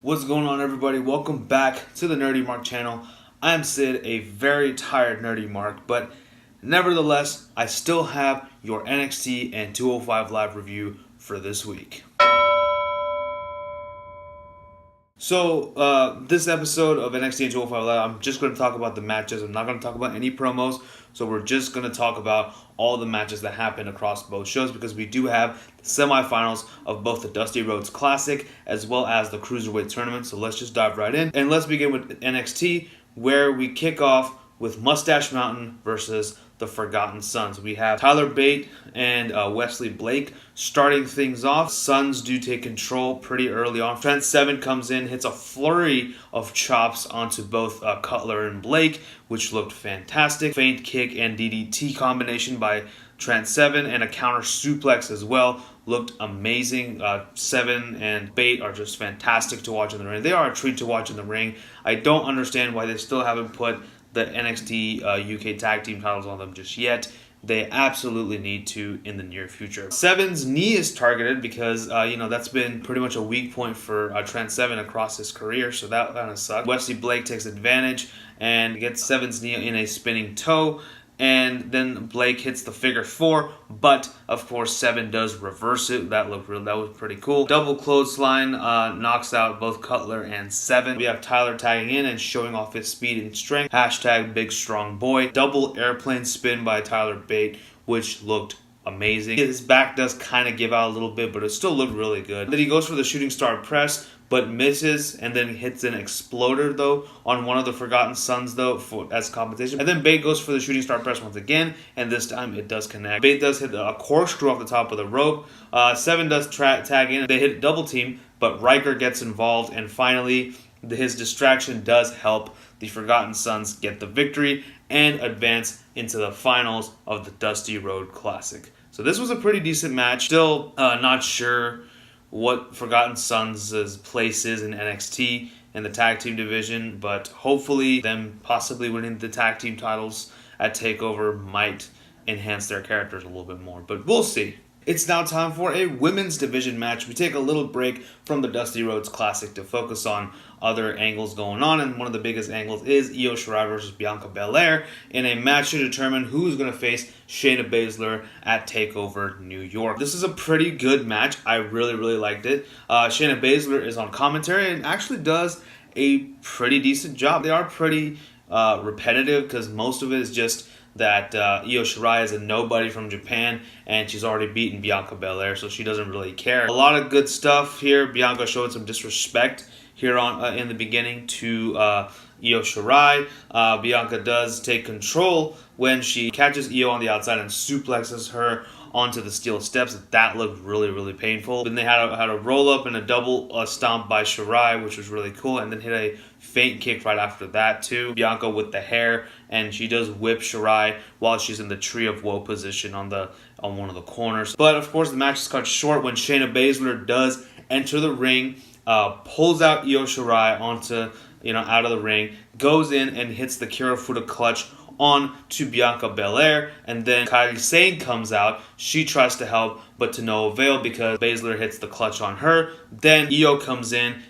What's going on, everybody? Welcome back to the Nerdy Mark channel. I'm Sid, a very tired Nerdy Mark, but nevertheless, I still have your NXT and 205 Live review for this week. So, this episode of NXT and 205 Live, I'm just going to talk about the matches. I'm not going to talk about any promos. So we're just going to talk about all the matches that happened across both shows because we do have the semifinals of both the Dusty Rhodes Classic as well as the Cruiserweight Tournament. So let's just dive right in. And let's begin with NXT, where we kick off with Mustache Mountain versus the Forgotten Sons. We have Tyler Bate and Wesley Blake starting things off. Sons do take control pretty early on. Trent Seven comes in, hits a flurry of chops onto both Cutler and Blake, which looked fantastic. Feint kick and DDT combination by Trent Seven and a counter suplex as well looked amazing. Seven and Bate are just fantastic to watch in the ring. They are a treat to watch in the ring. I don't understand why they still haven't put the NXT UK tag team titles on them just yet. They absolutely need to in the near future. Seven's knee is targeted because, that's been pretty much a weak point for Trent Seven across his career, so that kind of sucks. Wesley Blake takes advantage and gets Seven's knee in a spinning toe, and then Blake hits the figure four, but of course Seven does reverse it. That was pretty cool. Double clothesline knocks out both Cutler and Seven. We have Tyler tagging in and showing off his speed and strength. Hashtag big strong boy. Double airplane spin by Tyler Bate, which looked amazing. His back does kind of give out a little bit, but it still looked really good. Then he goes for the shooting star press, but misses, and then hits an exploder though on one of the Forgotten Sons though as compensation. And then Bate goes for the shooting star press once again, and this time it does connect. Bate does hit a corkscrew off the top of the rope. Seven does tag in. They hit a double team, but Riker gets involved, and finally his distraction does help the Forgotten Sons get the victory and advance into the finals of the Dusty Rhodes Classic. So this was a pretty decent match. Still not sure what Forgotten Sons' place is in NXT in the tag team division, but hopefully them possibly winning the tag team titles at TakeOver might enhance their characters a little bit more, but we'll see. It's now time for a women's division match. We take a little break from the Dusty Rhodes Classic to focus on other angles going on, and one of the biggest angles is Io Shirai versus Bianca Belair in a match to determine who's going to face Shayna Baszler at TakeOver New York. This is a pretty good match. I really liked it. Shayna Baszler is on commentary and actually does a pretty decent job. They are pretty repetitive because most of it is just that Io Shirai is a nobody from Japan, and she's already beaten Bianca Belair, so she doesn't really care. A lot of good stuff here. Bianca showed some disrespect here on in the beginning to Io Shirai. Bianca does take control when she catches Io on the outside and suplexes her onto the steel steps. That looked really painful. Then they had a roll up and a double stomp by Shirai, which was really cool, and then hit a feint kick right after that too. Bianca with the hair, and she does whip Shirai while she's in the Tree of Woe position on one of the corners. But of course the match is cut short when Shayna Baszler does enter the ring, pulls out Io Shirai onto out of the ring, goes in and hits the Kirifuda clutch on to Bianca Belair, and then Kairi Sane comes out. She tries to help, but to no avail because Baszler hits the clutch on her. Then Io comes in,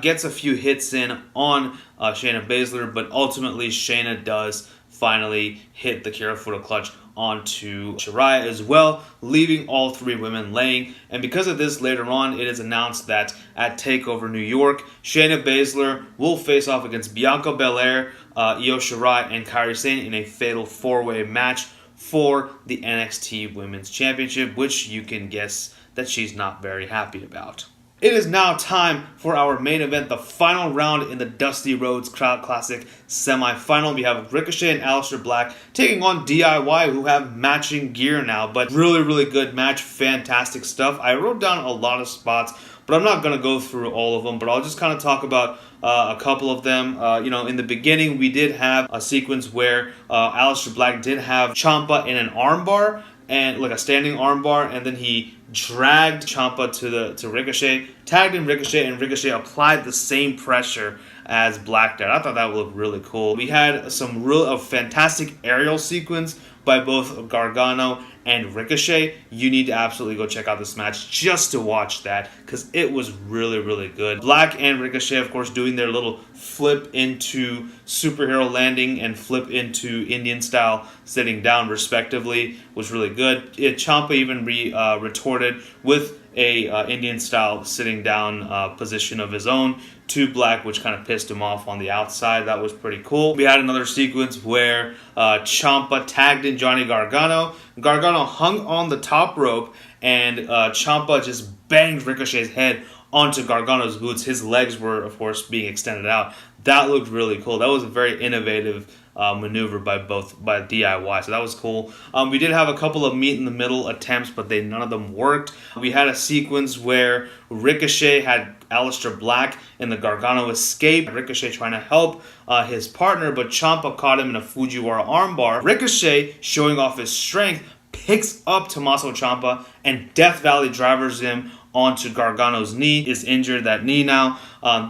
gets a few hits in on Shayna Baszler, but ultimately Shayna does finally hit the Kirifuda clutch onto Shirai as well, leaving all three women laying. And because of this, later on, it is announced that at TakeOver New York, Shayna Baszler will face off against Bianca Belair, Io Shirai, and Kairi Sane in a fatal four-way match for the NXT Women's Championship, which you can guess that she's not very happy about. It is now time for our main event, the final round in the Dusty Rhodes Classic semi-final. We have Ricochet and Aleister Black taking on DIY, who have matching gear now, but really good match, fantastic stuff. I wrote down a lot of spots, but I'm not going to go through all of them, but I'll just kind of talk about a couple of them. In the beginning, we did have a sequence where Aleister Black did have Ciampa in an armbar, and like a standing armbar, and then he dragged Ciampa to Ricochet, tagged in Ricochet, and Ricochet applied the same pressure as Black did. I thought that would look really cool. We had some fantastic aerial sequence by both Gargano and Ricochet. You need to absolutely go check out this match just to watch that, because it was really, really good. Black and Ricochet, of course, doing their little flip into superhero landing and flip into Indian style sitting down respectively was really good. Ciampa even retorted with a Indian style sitting down position of his own to Black, which kind of pissed him off on the outside. That was pretty cool. We had another sequence where Ciampa tagged in Johnny Gargano. Gargano hung on the top rope, and Ciampa just banged Ricochet's head onto Gargano's boots. His legs were, of course, being extended out. That looked really cool. That was a very innovative maneuver by DIY, so that was cool. We did have a couple of meet in the middle attempts, but none of them worked. We had a sequence where Ricochet had Aleister Black in the Gargano escape. Ricochet trying to help his partner, but Ciampa caught him in a Fujiwara armbar. Ricochet, showing off his strength, picks up Tommaso Ciampa and Death Valley drivers him onto Gargano's knee. Is injured that knee now.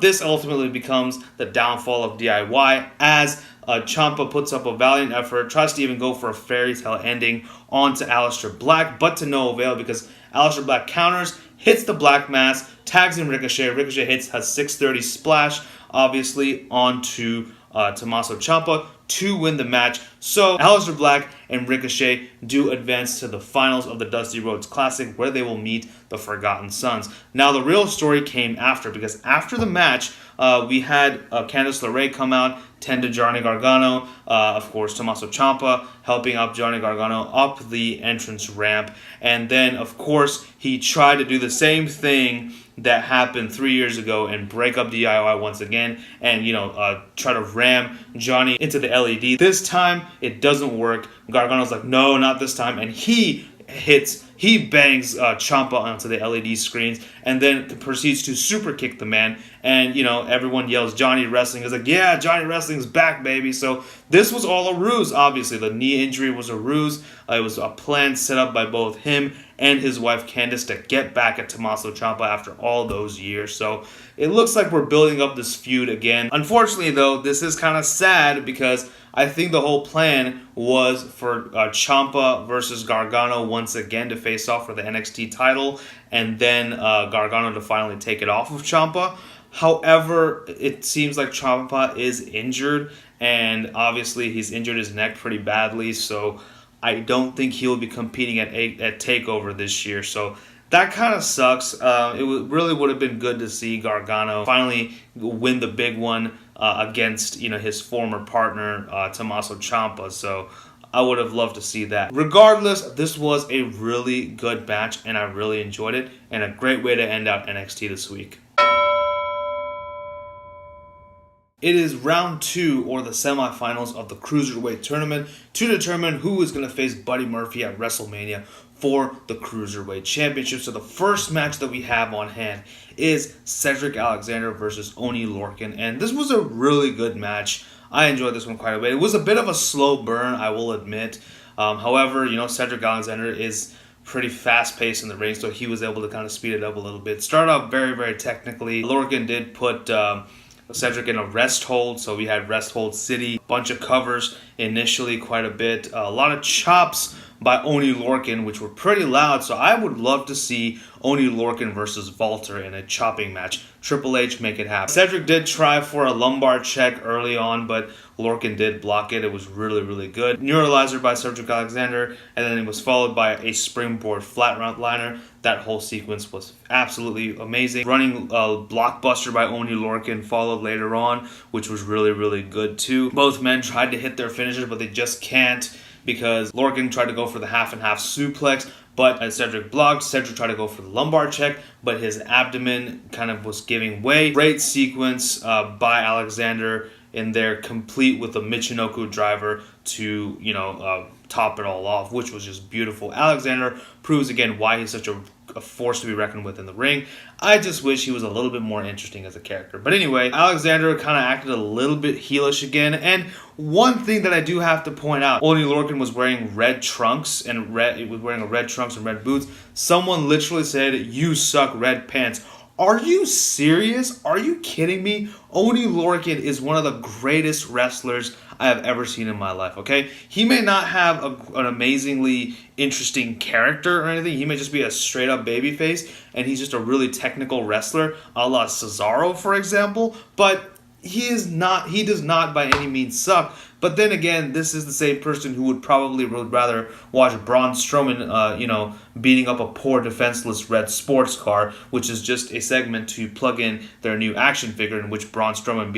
This ultimately becomes the downfall of DIY as Ciampa puts up a valiant effort, tries to even go for a fairy tale ending onto Aleister Black, but to no avail because Aleister Black counters, hits the Black Mass, tags in Ricochet. Ricochet hits a 630 splash, obviously, onto Tommaso Ciampa to win the match. So Aleister Black and Ricochet do advance to the finals of the Dusty Rhodes Classic, where they will meet the Forgotten Sons. Now the real story came after, because after the match, we had Candice LeRae come out, tend to Johnny Gargano, of course Tommaso Ciampa helping up Johnny Gargano up the entrance ramp, and then of course he tried to do the same thing that happened 3 years ago and break up DIY once again and, try to ram Johnny into the LED. This time, it doesn't work. Gargano's like, no, not this time. And he bangs Ciampa onto the LED screens and then proceeds to super kick the man. And, everyone yells Johnny Wrestling. It's like, yeah, Johnny Wrestling's back, baby. So this was all a ruse, obviously. The knee injury was a ruse. It was a plan set up by both him and his wife Candice to get back at Tommaso Ciampa after all those years. So it looks like we're building up this feud again. Unfortunately, though, this is kind of sad because I think the whole plan was for Ciampa versus Gargano once again to face off for the NXT title, and then Gargano to finally take it off of Ciampa. However, it seems like Ciampa is injured, and obviously he's injured his neck pretty badly, so I don't think he'll be competing at TakeOver this year. So that kind of sucks. Really would have been good to see Gargano finally win the big one against his former partner Tommaso Ciampa. So I would have loved to see that. Regardless, this was a really good match, and I really enjoyed it, and a great way to end out NXT this week. It is round 2, or the semifinals of the Cruiserweight tournament, to determine who is going to face Buddy Murphy at WrestleMania for the Cruiserweight Championship. So the first match that we have on hand is Cedric Alexander versus Oney Lorcan, and this was a really good match. I enjoyed this one quite a bit. It was a bit of a slow burn, I will admit. However, Cedric Alexander is pretty fast-paced in the ring, so he was able to kind of speed it up a little bit. Started out very, very technically. Lorcan did put Cedric in a rest hold, so we had rest hold city, bunch of covers initially, quite a bit, a lot of chops by Oney Lorcan, which were pretty loud, so I would love to see Oney Lorcan versus Walter in a chopping match. Triple H, make it happen. Cedric did try for a lumbar check early on, but Lorcan did block it. It was really, really good. Neuralizer by Cedric Alexander, and then it was followed by a springboard flatliner. That whole sequence was absolutely amazing. Running blockbuster by Oney Lorcan followed later on, which was really, really good too. Both men tried to hit their finishes, but they just can't, because Lorcan tried to go for the half and half suplex, but as Cedric blocked, Cedric tried to go for the lumbar check, but his abdomen kind of was giving way. Great sequence by Alexander in there, complete with a Michinoku driver to, top it all off, which was just beautiful. Alexander proves again why he's such a force to be reckoned with in the ring. I just wish he was a little bit more interesting as a character. But anyway, Alexander kind of acted a little bit heelish again. And one thing that I do have to point out, Oney Lorcan was wearing red trunks and red boots. Someone literally said, "You suck, red pants." Are you serious? Are you kidding me? Oni Lorcan is one of the greatest wrestlers I have ever seen in my life, okay? He may not have an amazingly interesting character or anything. He may just be a straight-up babyface, and he's just a really technical wrestler, a la Cesaro, for example. But he does not by any means suck. But then again, this is the same person who would rather watch Braun Strowman, beating up a poor defenseless red sports car, which is just a segment to plug in their new action figure in which Braun Strowman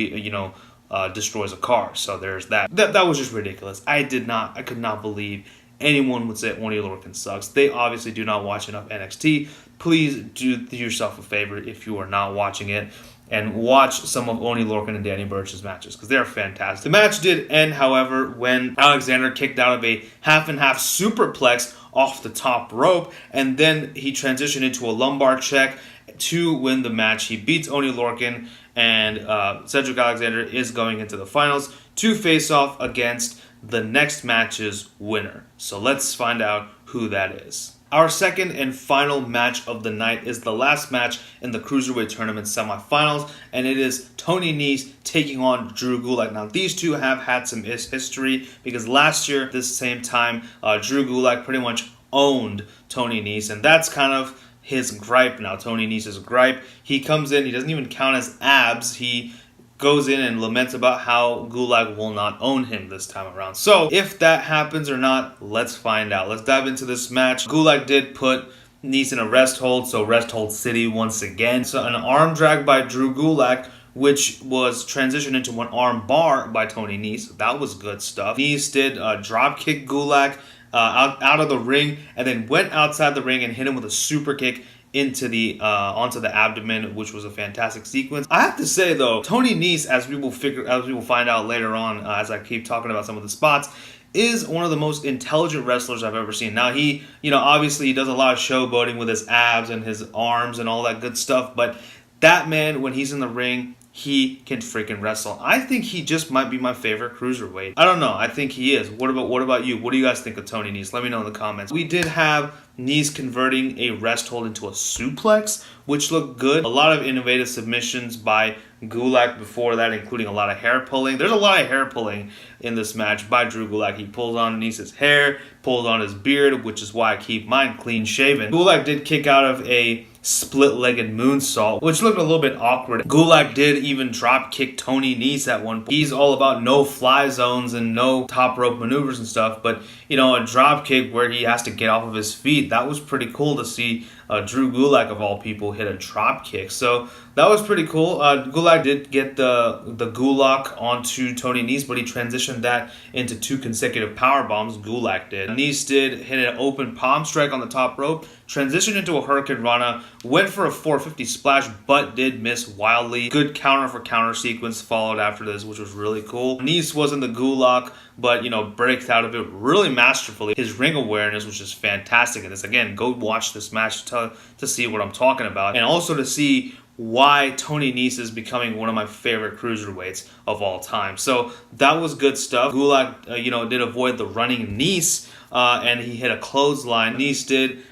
destroys a car. So there's that. That was just ridiculous. I could not believe anyone would say Oni Lorcan sucks. They obviously do not watch enough NXT. Please do yourself a favor if you are not watching it, and watch some of Oni Lorcan and Danny Burch's matches, because they're fantastic. The match did end, however, when Alexander kicked out of a half-and-half superplex off the top rope, and then he transitioned into a lumbar check to win the match. He beats Oni Lorcan, and Cedric Alexander is going into the finals to face off against the next match's winner. So let's find out who that is. Our second and final match of the night is the last match in the Cruiserweight Tournament semifinals, and it is Tony Nese taking on Drew Gulak. Now, these two have had some history, because last year, at this same time, Drew Gulak pretty much owned Tony Nese, and that's kind of his gripe now, Tony Nese's gripe. He comes in, he doesn't even count as abs, he goes in and laments about how Gulak will not own him this time around. So, if that happens or not, let's find out. Let's dive into this match. Gulak did put Nese in a rest hold, so rest hold city once again. So, an arm drag by Drew Gulak, which was transitioned into an arm bar by Tony Nese. That was good stuff. Nese did drop kick Gulak out of the ring, and then went outside the ring and hit him with a super kick onto the abdomen, which was a fantastic sequence. I have to say though, Tony Nese, as we will find out later on, as I keep talking about some of the spots, is one of the most intelligent wrestlers I've ever seen. Now he, obviously he does a lot of showboating with his abs and his arms and all that good stuff, but that man, when he's in the ring, he can freaking wrestle. I think he just might be my favorite cruiserweight. I don't know. I think he is. What about you? What do you guys think of Tony Nese? Let me know in the comments. We did have Nese converting a rest hold into a suplex, which looked good. A lot of innovative submissions by Gulak before that, including a lot of hair pulling. There's a lot of hair pulling in this match by Drew Gulak. He pulls on Nese's hair, pulls on his beard, which is why I keep mine clean shaven. Gulak did kick out of a split-legged moonsault, which looked a little bit awkward. Gulak did even drop kick Tony Nese at one point. He's all about no fly zones and no top rope maneuvers and stuff, but a drop kick where he has to get off of his feet, that was pretty cool to see Drew Gulak of all people hit a drop kick. So that was pretty cool. Gulak did get the Gulak onto Tony Nese, but he transitioned that into 2 consecutive power bombs. Gulak did. Nese did hit an open palm strike on the top rope, transitioned into a Hurricane Rana, went for a 450 splash, but did miss wildly. Good counter for counter sequence followed after this, which was really cool. Nese wasn't the Gulak, but breaks out of it really masterfully. His ring awareness was just fantastic in this. Again, go watch this match to see what I'm talking about, and also to see why Tony Nese is becoming one of my favorite cruiserweights of all time. So that was good stuff. Gulak, did avoid the running Nese, and he hit a clothesline. Nese did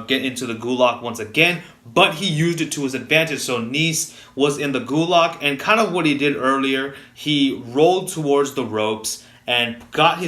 get into the Gulak once again, but he used it to his advantage. So Nese was in the Gulak, and kind of what he did earlier, he rolled towards the ropes and got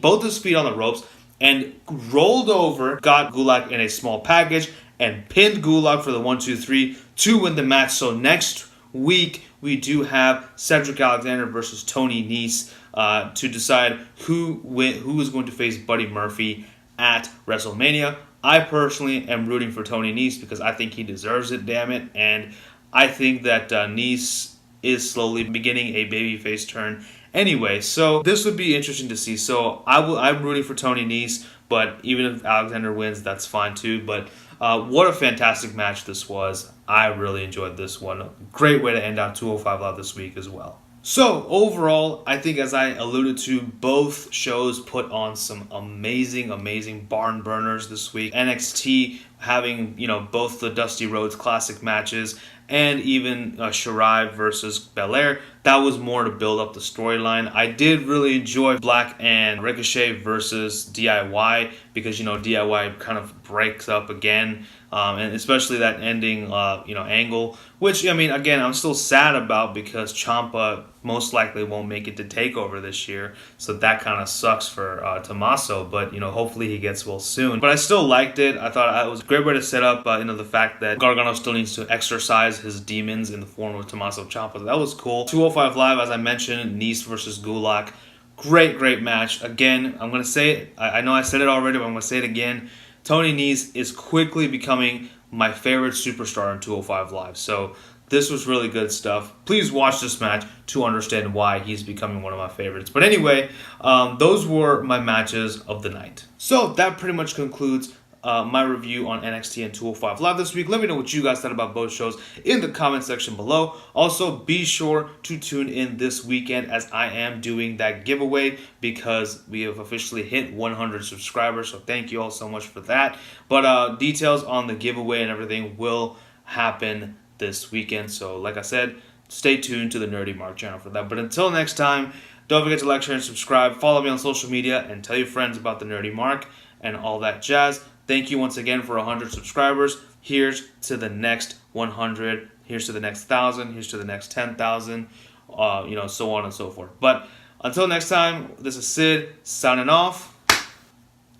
both his feet on the ropes, and rolled over, got Gulak in a small package, and pinned Gulak for the 1-2-3 to win the match. So next week, we do have Cedric Alexander versus Tony Nese to decide who is going to face Buddy Murphy at WrestleMania. I personally am rooting for Tony Nese because I think he deserves it, damn it. And I think that Nese is slowly beginning a babyface turn anyway. So this would be interesting to see. So I'm rooting for Tony Nese, but even if Alexander wins, that's fine too. But what a fantastic match this was. I really enjoyed this one. Great way to end out 205 Live this week as well. So overall, I think as I alluded to, both shows put on some amazing barn burners this week. NXT having, both the Dusty Rhodes Classic matches and even Shirai versus Belair. That was more to build up the storyline. I did really enjoy Black and Ricochet versus DIY because, DIY kind of breaks up again and especially that ending, angle. Which, I mean, again, I'm still sad about because Ciampa most likely won't make it to TakeOver this year, so that kind of sucks for Tommaso. But hopefully he gets well soon. But I still liked it. I thought it was a great way to set up, the fact that Gargano still needs to exercise his demons in the form of Tommaso Ciampa. So that was cool. 205 Live, as I mentioned, Nese versus Gulak. Great match. Again, I'm gonna say it. I know I said it already, but I'm gonna say it again. Tony Nese is quickly becoming my favorite superstar in 205 Live. So this was really good stuff. Please watch this match to understand why he's becoming one of my favorites. But anyway, those were my matches of the night. So that pretty much concludes my review on NXT and 205 Live this week. Let me know what you guys thought about both shows in the comment section below. Also, be sure to tune in this weekend as I am doing that giveaway because we have officially hit 100 subscribers. So thank you all so much for that. But details on the giveaway and everything will happen this weekend. So like I said, stay tuned to the Nerdy Mark channel for that. But until next time, don't forget to like, share, and subscribe. Follow me on social media and tell your friends about the Nerdy Mark and all that jazz. Thank you once again for 100 subscribers. Here's to the next 100. Here's to the next 1,000. Here's to the next 10,000. So on and so forth. But until next time, this is Sid signing off.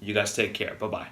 You guys take care. Bye-bye.